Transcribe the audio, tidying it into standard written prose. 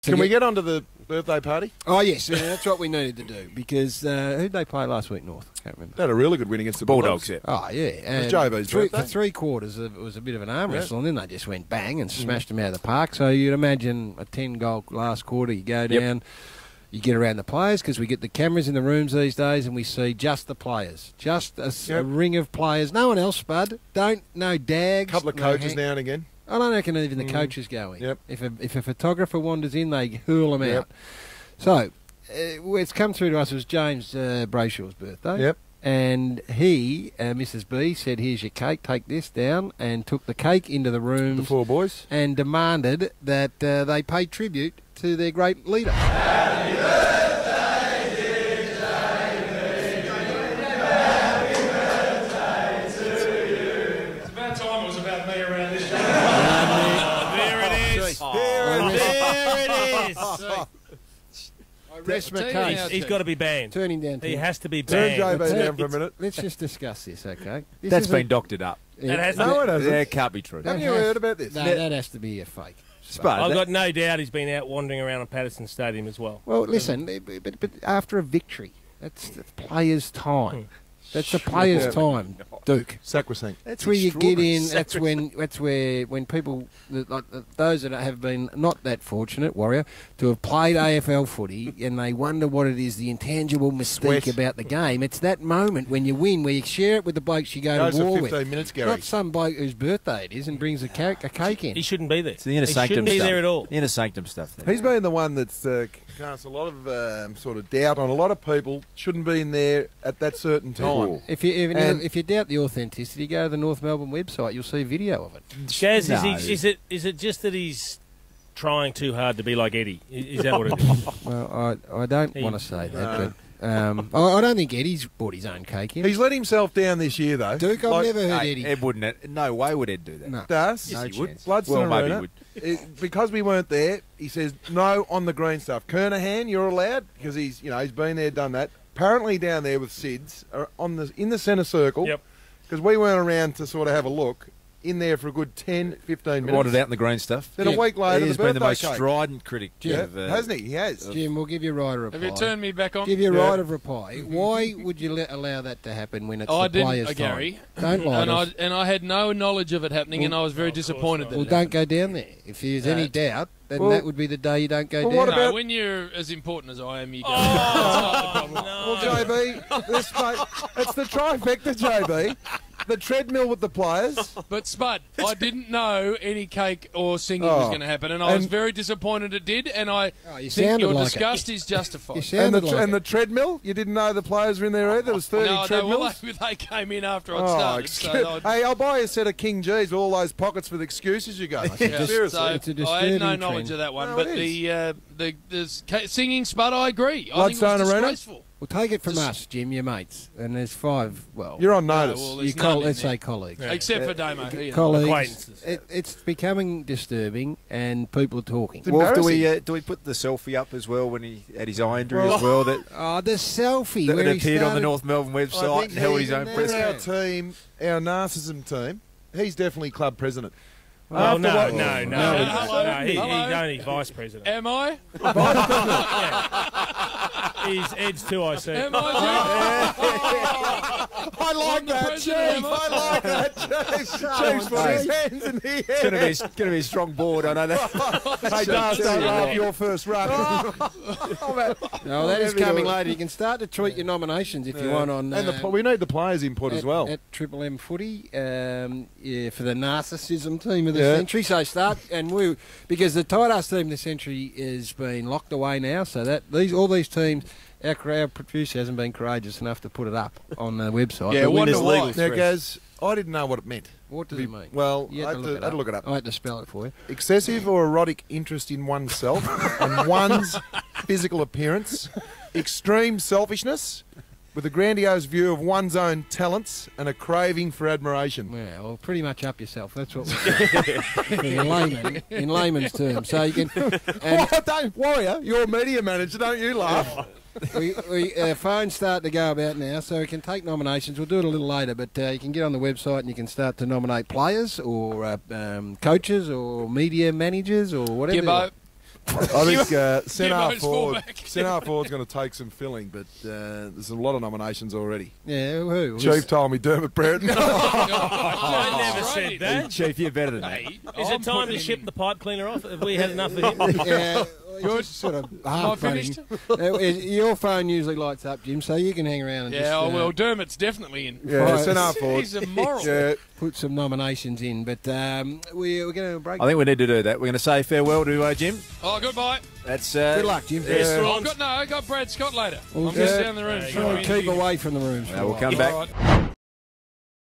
Can we get on to the birthday party? Oh, yes, that's what we needed to do because who'd they play last week, North? I can't remember. They had a really good win against the Bulldogs. Oh, yeah. It was JB's birthday. For 3 quarters, it was a bit of an arm wrestle, and then they just went bang and smashed them out of the park. So you'd imagine a 10-goal last quarter, you go down, you get around the players because we get the cameras in the rooms these days and we see just the players, just a ring of players. No one else, Spud. No dags. A couple of coaches now and again. I don't reckon even the coaches go in. Yep. If a photographer wanders in, they hurl them out. So it's come through to us. It was James Brayshaw's birthday. Yep. And he, Mrs. B, said, "Here's your cake. Take this down," and took the cake into the room. The 4 boys. And demanded that they pay tribute to their great leader. Happy birthday, dear JB. Happy birthday to you. It's about time it was about me around this show. There it is. There it is. I rest my case. He's got to be banned. Turn him down. He has to be Turn banned. JB down for a minute. Let's just discuss this, okay? That's been doctored up. That has No, it to, hasn't. Yeah, it can't be true. Haven't you heard about this? No, that has to be a fake. Spud, I've got no doubt he's been out wandering around at Patterson Stadium as well. Well, listen, but after a victory, that's the players' time. That's the players' time, Duke. Sacrosanct. That's where you get in. That's where when people, like those that have been not that fortunate, Warrior, to have played AFL footy, and they wonder what it is, the intangible mystique about the game. It's that moment when you win, where you share it with the blokes you go to war with. 15 minutes, Garry. Not some bloke whose birthday it is and brings a cake in. He shouldn't be there. It's the inner he sanctum shouldn't be stuff. there at all. The inner sanctum stuff. There. He's been the one that's cast a lot of sort of doubt on a lot of people. Shouldn't be in there at that certain time. If you doubt the authenticity, go to the North Melbourne website. You'll see video of it. Gaz, is it just that he's trying too hard to be like Eddie? Is that what it is? Well, I don't want to say that, but I don't think Eddie's bought his own cake in. He's let himself down this year, though. Duke, I've never heard Eddie. Ed wouldn't. No way would Ed do that. No. Does? Yes, he would. Bloodstone Well, maybe Arena. he would. Because we weren't there, he says no on the green stuff. Kernahan, you're allowed because he's been there, done that. Apparently down there with Sids in the centre circle. Yep. Because we weren't around to sort of have a look. In there for a good 10, 15 minutes. Wanted out in the green stuff. Then a week later, He's the been the birthday most cake. strident critic. Hasn't he? He has. Jim, we'll give you right of reply. Have you turned me back on? Give you right of reply. Why would you allow that to happen when it's I the players' didn't, time? Gary. Don't lie to us. And I had no knowledge of it happening, and I was very disappointed that Well, it don't go down there. If there's any doubt, then that would be the day you don't go down. what happened. about- No, when you're as important as I am, you go. Well, JB, it's the trifecta, JB. The treadmill with the players. But Spud, I didn't know any cake or singing was going to happen, and I was very disappointed it did. And I you think sounded your like disgust is justified. You sounded like And the treadmill? You didn't know the players were in there either? There was 30 No, treadmills? they came in after I'd started. So Hey, I'll buy you a set of King G's with all those pockets with excuses you got. Seriously. So It's a I had disturbing no knowledge trend. of that one, No, but it the singing, Spud, I agree. I think it Bloodstone was Arena? disgraceful. Well, take it from us, Jim, your mates. And there's 5, well, You're on notice. well, you there's none in let's there. say colleagues. Except for Damo. Colleagues. Acquaintances. It's becoming disturbing and people are talking. Wolf, do we put the selfie up as well when he had his eye injury as well? That Oh, the selfie that where he appeared on the started- North Melbourne website and held his own press Our conference. team, our Narcissism team, he's definitely club president. Oh, no, what- no. Hello. He's Hello. only vice president. Am I? He's Ed's too, I see. Am I? I like I'm the that, president, Chief. am I? I like that, Chief. Chief's put his hands in the It's going air. to be a strong board. I know that. Hey, Dars, don't laugh your first run. No, that is coming later. You can start to tweet your nominations if you want on. And we need the players' input as well. At Triple M Footy, for the Narcissism team of the Yeah. century. So start because the tight ass team of the century has been locked away now. So that all these teams, our producer hasn't been courageous enough to put it up on the website. Yeah, The winners wonder legal. why. Now, Gaz, I didn't know what it meant. What does it mean? Well, You I had had to look it up. I had to spell it for you. Excessive or erotic interest in oneself and one's physical appearance, extreme selfishness, with a grandiose view of one's own talents and a craving for admiration. Yeah, well, pretty much up yourself. That's what we're in layman's terms. So you can. And Don't, Warrior, you're a media manager, don't you laugh? phones start to go about now, so we can take nominations. We'll do it a little later, but you can get on the website and you can start to nominate players or coaches or media managers or whatever. Gibbo. I think centre fullback. forward's going to take some filling, but there's a lot of nominations already. Yeah, who? Chief told me Dermott Brereton. I never said that. Chief, you're better than that. Is it time to ship the pipe cleaner off? Have we had enough of him? Yeah. Good. Sort of Am I half finished? Your phone usually lights up, Jim, so you can hang around and Yeah, just well, Dermot's definitely in. Yeah, Right. centre forward. He's immoral. Yeah. put some nominations in. But we're going to break. I think we need to do that. We're going to say farewell to Jim. Oh, goodbye. That's Good luck, Jim. I've got Brad Scott later. Well, I'm just down the room. Try and keep away from the rooms. We'll come All back. right.